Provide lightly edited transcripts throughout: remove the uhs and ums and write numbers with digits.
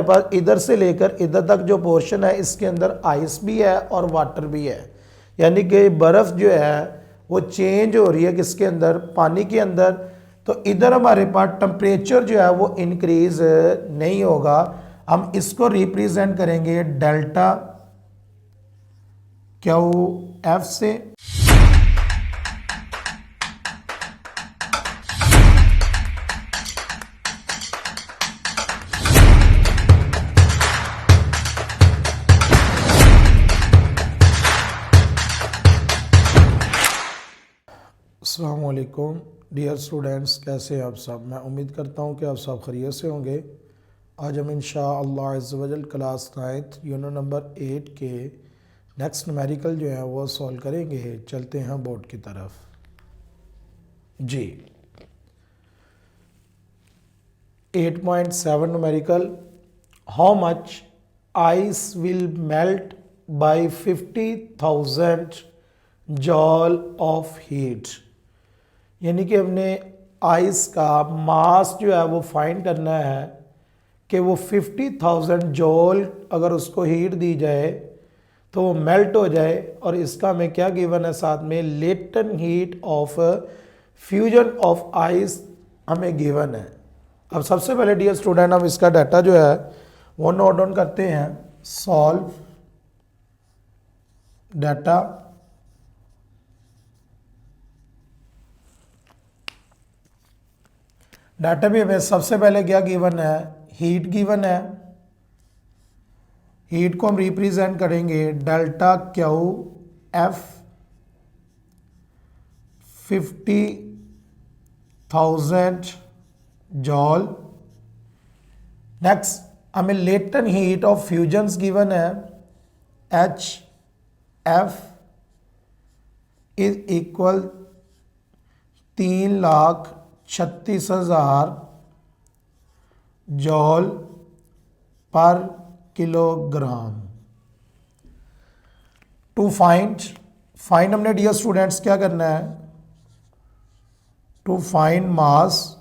पास इधर से लेकर इधर तक जो पोर्शन है इसके अंदर आइस भी है और वाटर भी है, यानी कि बर्फ़ जो है वो चेंज हो रही है किसके अंदर, पानी के अंदर। तो इधर हमारे पास टेम्परेचर जो है वो इंक्रीज नहीं होगा। हम इसको रिप्रेजेंट करेंगे डेल्टा क्यू एफ से। अस्सलाम वालेकुम डियर स्टूडेंट्स, कैसे हैं आप सब। मैं उम्मीद करता हूं कि आप सब खैरियत से होंगे। आज हम इंशाअल्लाह अज़्ज़ व जल क्लास 9th यूनिट नंबर 8 के नेक्स्ट न्यूमेरिकल जो है वो सॉल्व करेंगे। चलते हैं बोर्ड की तरफ जी। 8.7 numerical, how much ice will melt by 50,000 joule of heat, यानी कि हमने आइस का मास जो है वो फाइंड करना है कि वो 50,000 जॉल अगर उसको हीट दी जाए तो वो मेल्ट हो जाए। और इसका हमें क्या गिवन है, साथ में latent heat of fusion of ice हमें गिवन है। अब सबसे पहले डियर स्टूडेंट हम इसका डाटा जो है वो नोट डाउन करते हैं। सॉल्व डाटा, डाटा भी हमें सबसे पहले क्या गिवन है, हीट गिवन है। हीट को हम रिप्रेजेंट करेंगे delta Q F 50,000 joule. Next हमें latent heat of fusions given है, H F is equal 3,36,000 joule पर किलोग्राम। टू फाइंड हमने डियर स्टूडेंट्स क्या करना है, टू फाइंड मास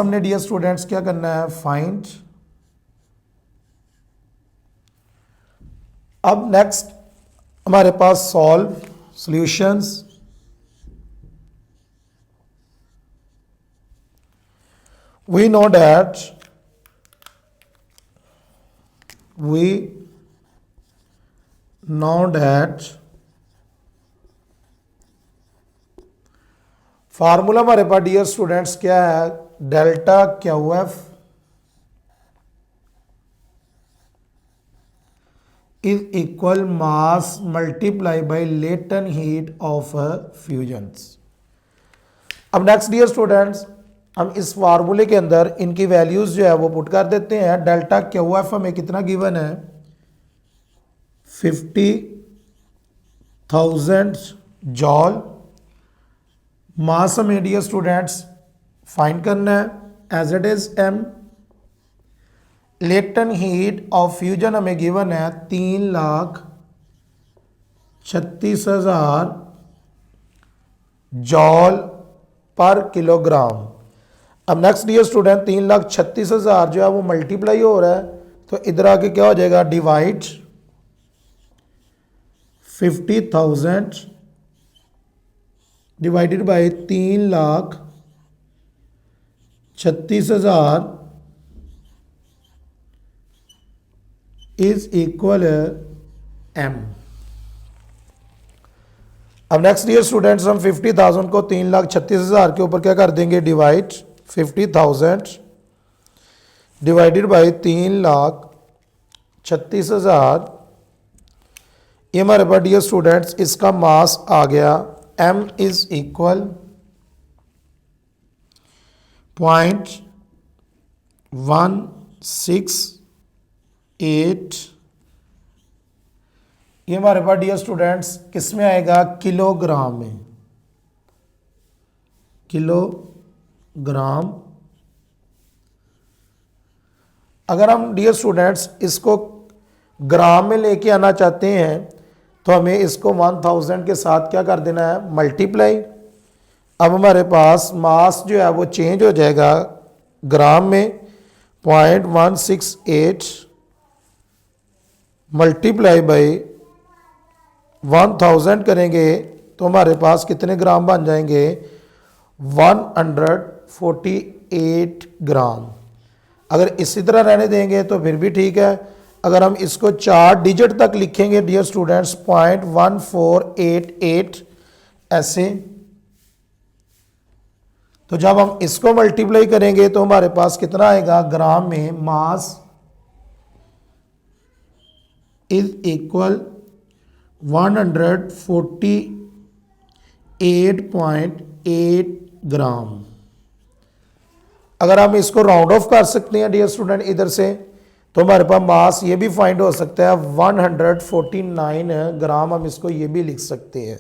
हमने डियर स्टूडेंट्स क्या करना है, फाइंड। अब नेक्स्ट हमारे पास solve solutions. we know that formula हमारे पास डियर स्टूडेंट्स क्या है, delta Q F is equal mass multiply by latent heat of fusions. अब नेक्स्ट डियर स्टूडेंट्स हम इस फार्मूले के अंदर इनकी वैल्यूज जो है वो पुट कर देते हैं। डेल्टा क्यू एफ हमें कितना गिवन है, 50,000 जॉल। मास हमें डियर स्टूडेंट्स फाइंड करना है as it is M. Latent heat of fusion हमें गिवन है 3,36,000 जॉल पर किलोग्राम। अब नेक्स्ट डियर स्टूडेंट 3,36,000 जो है वो मल्टीप्लाई हो रहा है, तो इधर आके क्या हो जाएगा, divide 50,000 divided by 3,36,000 is equal M. अब नेक्स्ट डियर स्टूडेंट्स हम 50,000 को 3,36,000 के ऊपर क्या कर देंगे, डिवाइड 50,000 डिवाइडेड बाई 3,36,000। ये हमारे पास डियर स्टूडेंट्स इसका मास आ गया, m इज इक्वल 0.168। ये हमारे पास डियर स्टूडेंट्स किस में आएगा, किलोग्राम में, किलोग्राम। अगर हम डियर स्टूडेंट्स इसको ग्राम में लेके आना चाहते हैं तो हमें इसको 1000 के साथ क्या कर देना है, मल्टीप्लाई। अब हमारे पास मास जो है वो चेंज हो जाएगा, ग्राम में 0.168 मल्टीप्लाई बाई 1000 करेंगे तो हमारे पास कितने ग्राम बन जाएंगे? 148 ग्राम। अगर इसी तरह रहने देंगे तो फिर भी ठीक है। अगर हम इसको 4 डिजिट तक लिखेंगे डियर स्टूडेंट्स 0.1488 ऐसे, तो जब हम इसको मल्टीप्लाई करेंगे तो हमारे पास कितना आएगा? ग्राम में मास इज इक्वल 148.8 ग्राम। अगर हम इसको राउंड ऑफ कर सकते हैं डियर स्टूडेंट इधर से, तो हमारे पास मास ये भी फाइंड हो सकता है 149 ग्राम। हम इसको ये भी लिख सकते हैं।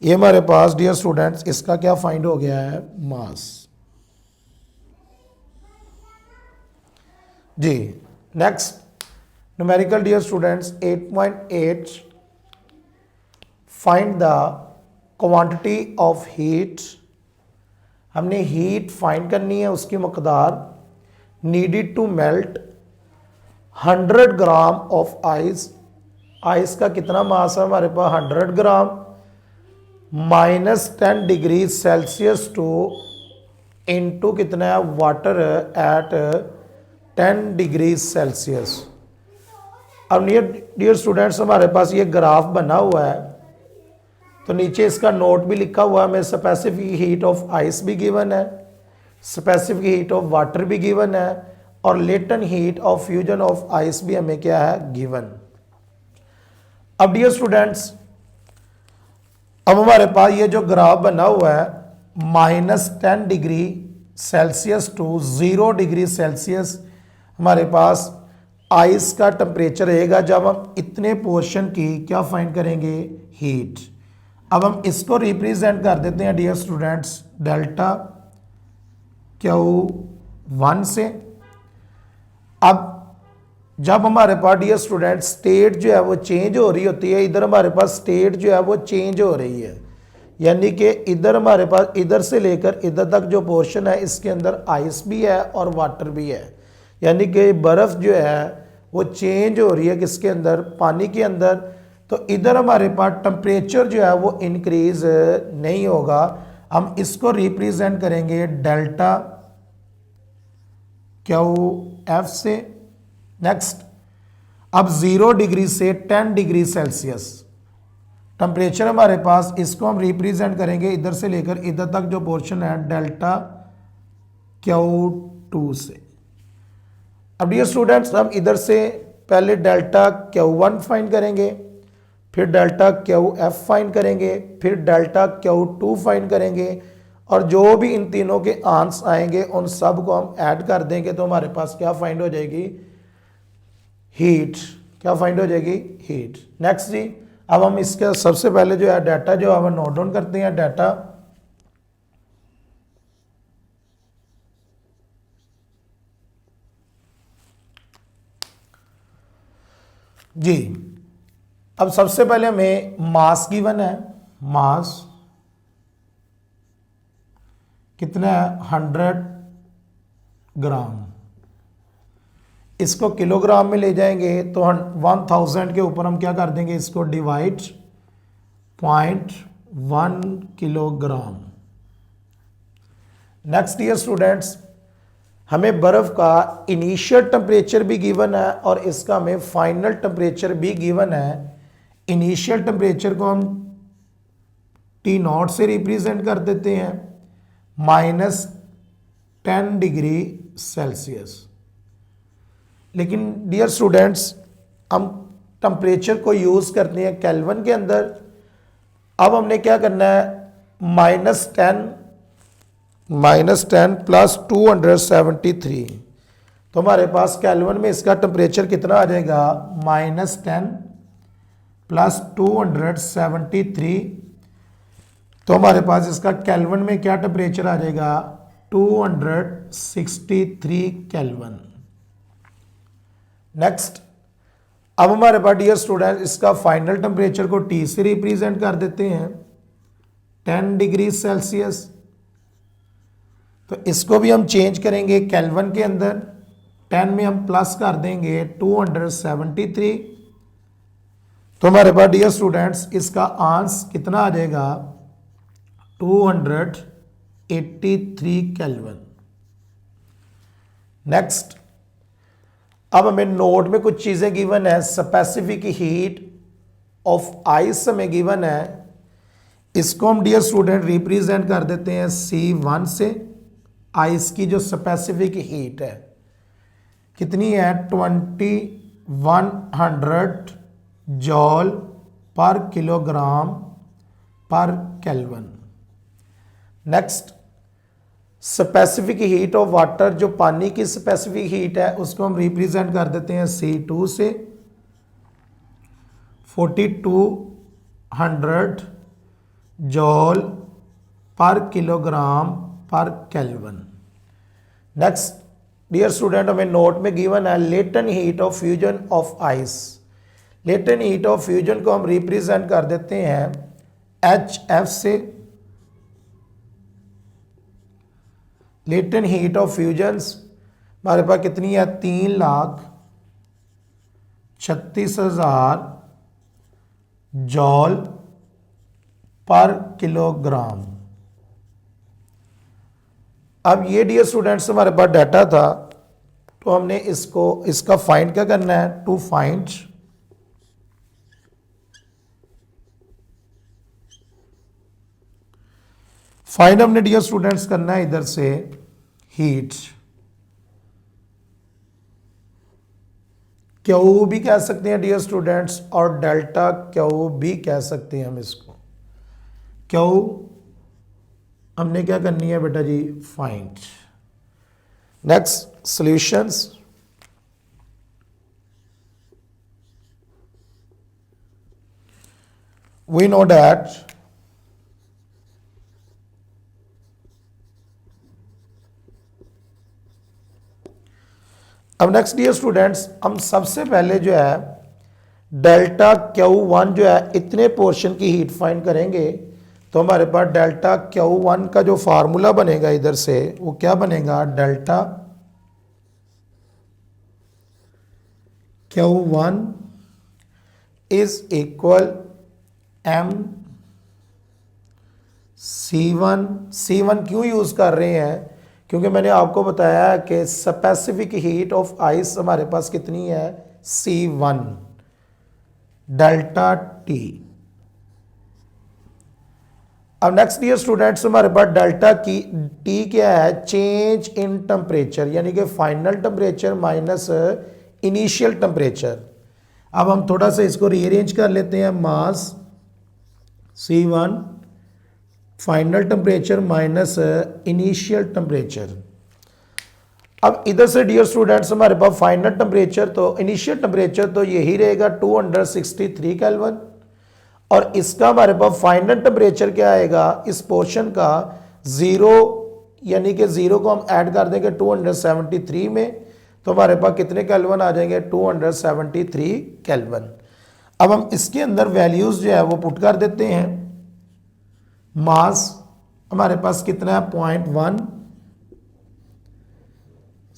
ये हमारे पास डियर स्टूडेंट्स इसका क्या फाइंड हो गया है? मास। जी next numerical dear students 8.8 find the quantity of heat. हमने हीट फाइंड करनी है, उसकी मकदार needed to melt 100 gram of ice. Ice का कितना मास है हमारे पास? 100 gram -10 degree Celsius to into कितना है? Water at 10 degree Celsius. अब डियर स्टूडेंट्स हमारे पास ये ग्राफ बना हुआ है, तो नीचे इसका नोट भी लिखा हुआ है। हमें स्पेसिफिक हीट ऑफ आइस भी गिवन है, स्पेसिफिक हीट ऑफ वाटर भी गिवन है, और latent heat of fusion of ice भी हमें क्या है? गिवन। अब डियर स्टूडेंट्स अब हमारे पास ये जो ग्राफ बना हुआ है -10 degree Celsius to 0 degree Celsius हमारे पास आइस का टेम्परेचर रहेगा जब हम इतने पोर्शन की क्या फाइंड करेंगे? हीट। अब हम इसको रिप्रेजेंट कर देते हैं डियर स्टूडेंट्स डेल्टा Q1 से। अब जब हमारे पास डियर स्टूडेंट्स स्टेट जो है वो चेंज हो रही होती है, इधर हमारे पास स्टेट जो है वो चेंज हो रही है, यानी कि इधर हमारे पास इधर से लेकर इधर तक जो पोर्शन है इसके अंदर आइस भी है और वाटर भी है, यानी कि बर्फ़ जो है वो चेंज हो रही है किसके अंदर? पानी के अंदर। तो इधर हमारे पास टेम्परेचर जो है वो इंक्रीज नहीं होगा। हम इसको रिप्रेजेंट करेंगे डेल्टा QF से। नेक्स्ट अब 0 डिग्री से 10 डिग्री सेल्सियस टेम्परेचर हमारे पास, इसको हम रिप्रेजेंट करेंगे इधर से लेकर इधर तक जो पोर्शन है डेल्टा Q2 से। अब डियर स्टूडेंट्स हम इधर से पहले डेल्टा Q1 फाइंड करेंगे, फिर डेल्टा QF फाइंड करेंगे, फिर डेल्टा Q2 फाइंड करेंगे, और जो भी इन तीनों के आंसर आएंगे उन सब को हम ऐड कर देंगे तो हमारे पास क्या फाइंड हो जाएगी? हीट। क्या फाइंड हो जाएगी? हीट। नेक्स्ट जी अब हम इसका सबसे पहले जो है डाटा जो हम नोट डाउन करते हैं। डाटा जी अब सबसे पहले हमें मास गिवन है। मास कितना है? 100 ग्राम। इसको किलोग्राम में ले जाएंगे तो 1000 के ऊपर हम क्या कर देंगे? इसको divide 0.1 kilogram. Next year students हमें बर्फ का इनिशियल टेम्परेचर भी गिवन है और इसका हमें फाइनल टेम्परेचर भी गिवन है। इनिशियल टेम्परेचर को हम T0 से रिप्रेजेंट कर देते हैं -10 डिग्री सेल्सियस। लेकिन डियर स्टूडेंट्स हम टेम्परेचर को यूज़ करते हैं केल्विन के अंदर। अब हमने क्या करना है? -10 प्लस 273, तो हमारे पास केल्विन में इसका टेम्परेचर कितना आ जाएगा? -10 प्लस 273, तो हमारे पास इसका केल्विन में क्या टेम्परेचर आ जाएगा? 263 केल्विन। नेक्स्ट अब हमारे पास डियर स्टूडेंट इसका फाइनल टेम्परेचर को T से रिप्रेजेंट कर देते हैं 10 डिग्री सेल्सियस। तो इसको भी हम चेंज करेंगे केल्विन के अंदर, 10 में हम प्लस कर देंगे 273। तो हमारे पास डियर स्टूडेंट्स इसका आंसर कितना आ जाएगा 283 केल्विन। नेक्स्ट, अब हमें नोट में कुछ चीजें गिवन है। स्पेसिफिक हीट ऑफ आइस हमें गिवन है, इसको हम डियर स्टूडेंट रिप्रेजेंट कर देते हैं C1 से। आइस की जो स्पेसिफिक हीट है कितनी है 2100 जॉल पर किलोग्राम पर kelvin. Next, specific heat of water, जो पानी की स्पेसिफिक हीट है उसको हम रिप्रेजेंट कर देते हैं C2 से। 4200 जॉल पर किलोग्राम पर केल्विन। नेक्स्ट डियर स्टूडेंट, हमें नोट में गिवन है latent heat of fusion of ice. Latent heat of fusion को हम रिप्रेजेंट कर देते हैं HF से। लेटेंट हीट ऑफ फ्यूजन्स हमारे पास कितनी है 3,36,000 जॉल पर किलोग्राम। अब ये डियर स्टूडेंट्स हमारे पास डाटा था, तो हमने इसका फाइंड क्या करना है, टू फाइंड हमने डियर स्टूडेंट्स करना है इधर से हीट। क्यू भी कह सकते हैं डियर स्टूडेंट्स, और डेल्टा क्यू भी कह सकते हैं हम इसको। क्यू हमने क्या करनी है बेटा जी, find. Next, solutions. We know that अब नेक्स्ट डियर स्टूडेंट्स, हम सबसे पहले जो है डेल्टा Q1 जो है इतने पोर्शन की हीट फाइंड करेंगे। तो हमारे पास डेल्टा Q1 का जो फार्मूला बनेगा इधर से वो क्या बनेगा, delta Q1 is equal M C1। C1 क्यों यूज कर रहे हैं, क्योंकि मैंने आपको बताया कि स्पेसिफिक हीट ऑफ आइस हमारे पास कितनी है C1 डेल्टा T। अब नेक्स्ट डियर स्टूडेंट्स, हमारे पास डेल्टा की T क्या है, चेंज इन टेम्परेचर, यानी कि final temperature minus initial temperature. अब हम थोड़ा सा इसको रीअरेंज कर लेते हैं, मास C1 final temperature minus initial temperature. अब इधर से डियर स्टूडेंट्स हमारे पास फाइनल टेम्परेचर तो इनिशियल टेम्परेचर तो यही रहेगा 263 केल्विन, और इसका हमारे पास फाइनल टेम्परेचर क्या आएगा इस पोर्शन का 0, यानी कि 0 को हम ऐड कर देंगे 273 में, तो हमारे पास कितने केल्विन आ जाएंगे 273 केल्विन। अब हम इसके अंदर वैल्यूज जो है वो पुट कर देते हैं। मास हमारे पास कितना है 0.1,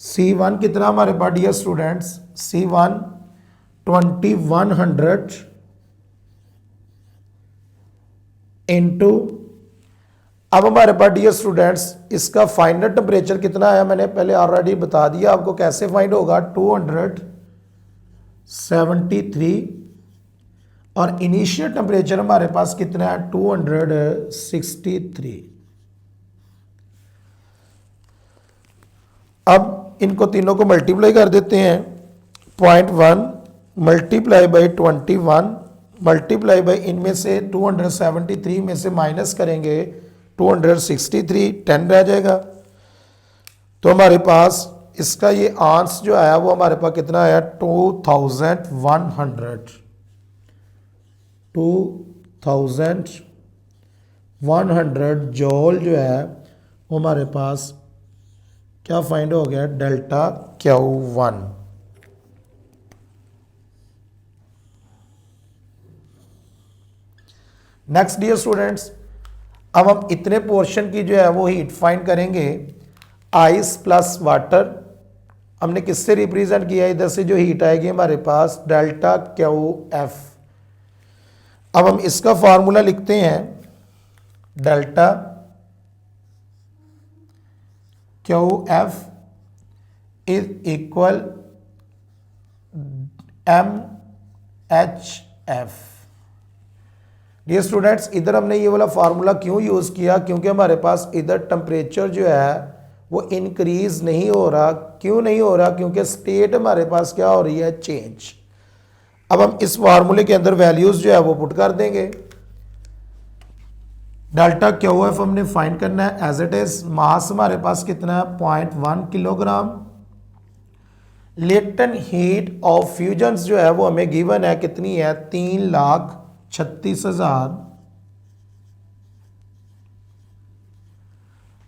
C1 कितना हमारे पास डियर स्टूडेंट्स, C1 2100 इंटू, अब हमारे पास डियर स्टूडेंट्स इसका फाइनल टेम्परेचर कितना है, मैंने पहले ऑलरेडी बता दिया आपको कैसे फाइंड होगा, 273, और इनिशियल टेम्परेचर हमारे पास कितना है 263। अब इनको तीनों को मल्टीप्लाई कर देते हैं, 0.1 मल्टीप्लाई बाई 21 मल्टीप्लाई बाई इनमें से 273 में से माइनस करेंगे 263, 10 रह जाएगा। तो हमारे पास इसका ये आंसर जो आया वो हमारे पास कितना आया 2100 जॉल जो है वो हमारे पास क्या फाइंड हो गया, delta Q1। Next dear students, अब हम इतने पोर्शन की जो है वो हीट फाइंड करेंगे। आइस प्लस वाटर, हमने किससे रिप्रेजेंट किया, इधर से जो हीट आएगी हमारे पास डेल्टा क्यू एफ। अब हम इसका फॉर्मूला लिखते हैं, delta Q F is equal M H F. Dear students, इधर हमने ये वाला फार्मूला क्यों यूज़ किया, क्योंकि हमारे पास इधर टेम्परेचर जो है वो इंक्रीज नहीं हो रहा। क्यों नहीं हो रहा, क्योंकि स्टेट हमारे पास क्या हो रही है, चेंज। अब हम इस फार्मूले के अंदर वैल्यूज जो है वो पुट कर देंगे। डेल्टा क्यू एफ हमने फाइंड करना है एज इट इज। मास हमारे पास कितना है, 0.1 kilogram. Latent heat of fusion जो है वो हमें गिवन है, कितनी है, 3,36,000।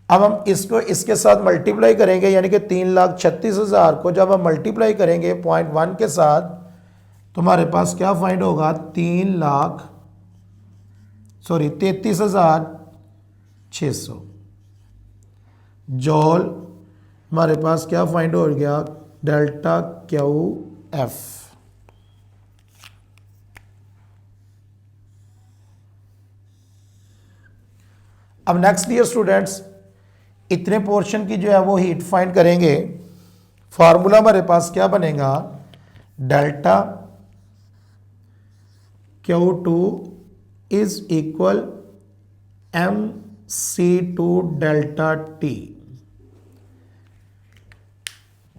अब हम इसको इसके साथ मल्टीप्लाई करेंगे, यानी कि 3,36,000 को जब हम मल्टीप्लाई करेंगे 0.1 के साथ, तो हमारे पास क्या फाइंड होगा, 33,600 जॉल हमारे पास क्या फाइंड हो गया, डेल्टा क्यू एफ। अब नेक्स्ट डियर स्टूडेंट्स, इतने पोर्शन की जो है वो हीट फाइंड करेंगे। फॉर्मूला हमारे पास क्या बनेगा, delta Q2 is equal MC2 delta T।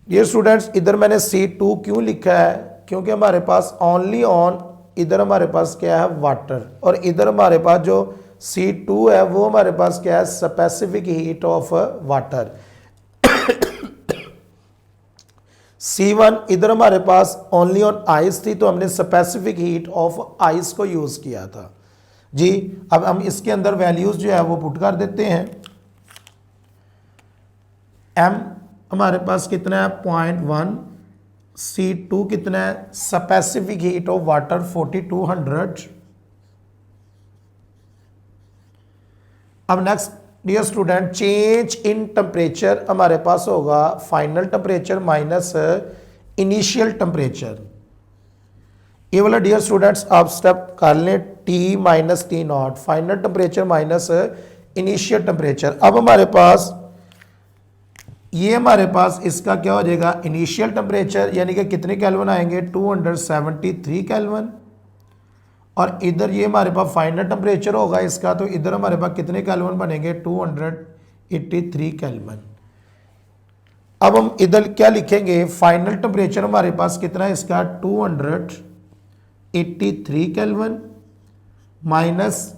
ये स्टूडेंट्स, इधर मैंने C2 क्यों लिखा है, क्योंकि हमारे पास ओनली ऑन, इधर हमारे पास क्या है, वाटर, और इधर हमारे पास जो C2 है वो हमारे पास क्या है, specific heat of water. C1 इधर हमारे पास ओनली ऑन आइस थी, तो हमने स्पेसिफिक हीट ऑफ आइस को यूज किया था जी। अब हम इसके अंदर वैल्यूज जो है वो पुट कर देते हैं। M हमारे पास कितना है, 0.1। C2 कितना है, स्पेसिफिक हीट ऑफ वाटर 4200। अब next dear student, change in temperature हमारे पास होगा final temperature minus initial temperature. ये वाला डियर स्टूडेंट्स आप स्टेप कर लें, T minus T naught, final temperature minus initial temperature. अब हमारे पास ये हमारे पास इसका क्या हो जाएगा, इनिशियल टेम्परेचर, यानी कि कितने केल्विन आएंगे, 273 केल्विन। और इधर ये हमारे पास फाइनल टेम्परेचर होगा इसका, तो इधर हमारे पास कितने केल्विन बनेंगे, 283 केल्विन। अब हम इधर क्या लिखेंगे, फाइनल टेम्परेचर हमारे पास कितना है इसका, 283 केल्विन माइनस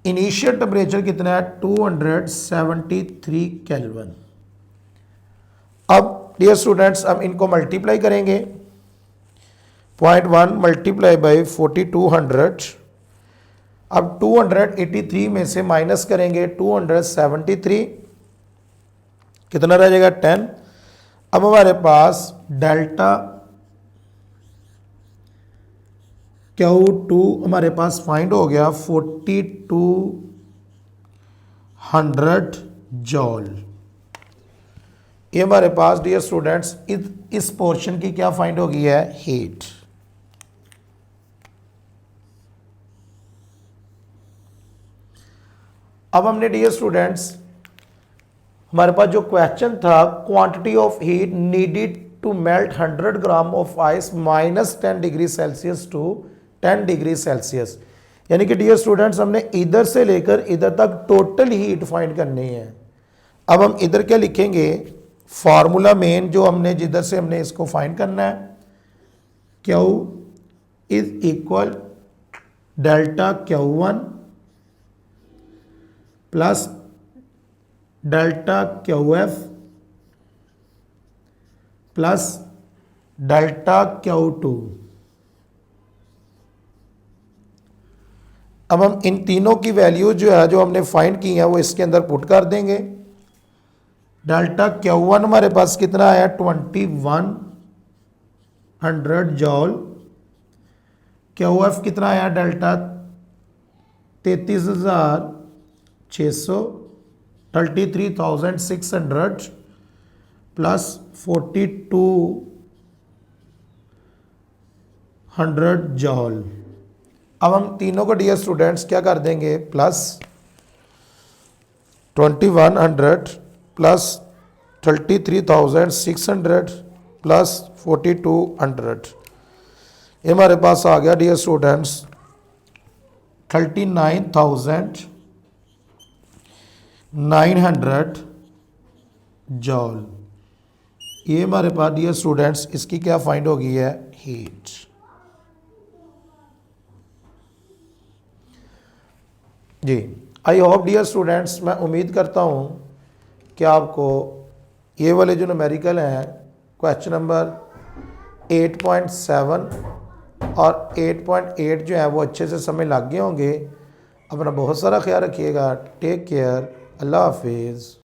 इनिशियल टेम्परेचर कितना है, 273 केल्विन। अब डियर स्टूडेंट्स, हम इनको मल्टीप्लाई करेंगे, 0.1 मल्टीप्लाई बाई 4200। अब 283 में से माइनस करेंगे 273, कितना रह जाएगा, 10। अब हमारे पास डेल्टा Q2 हमारे पास फाइंड हो गया 4200 जॉल। ये हमारे पास डियर स्टूडेंट्स इस पोर्शन की क्या फाइंड हो गई है, हीट। अब हमने डियर स्टूडेंट्स, हमारे पास जो क्वेश्चन था, quantity of heat needed to melt 100 gram of ice minus 10 degree Celsius to 10 degree Celsius, यानी कि डियर स्टूडेंट्स हमने इधर से लेकर इधर तक टोटल हीट फाइंड करनी है। अब हम इधर क्या लिखेंगे, फॉर्मूला मेन जो हमने जिधर से हमने इसको फाइंड करना है, Q is equal delta Q1 plus delta QF plus delta Q2। अब हम इन तीनों की वैल्यू जो है जो हमने फाइंड की है वो इसके अंदर पुट कर देंगे। डेल्टा Q1 हमारे पास कितना आया, 2100 जॉल। QF कितना आया, डेल्टा 33,600, 33,600 प्लस 4200 जॉल। अब हम तीनों को डियर स्टूडेंट्स क्या कर देंगे, प्लस 2100 प्लस 33,600 प्लस 4200, ये हमारे पास आ गया डियर स्टूडेंट्स 39,900 जॉल। ये हमारे पास डियर स्टूडेंट्स इसकी क्या फाइंड हो गई है, हीट। जी आई होप डियर स्टूडेंट्स, मैं उम्मीद करता हूँ कि आपको ये वाले जो न्यूमेरिकल हैं क्वेश्चन नंबर 8.7 और 8.8 जो है वो अच्छे से समझ लग गए होंगे। अपना बहुत सारा ख्याल रखिएगा। Take care. अल्लाह हाफिज़।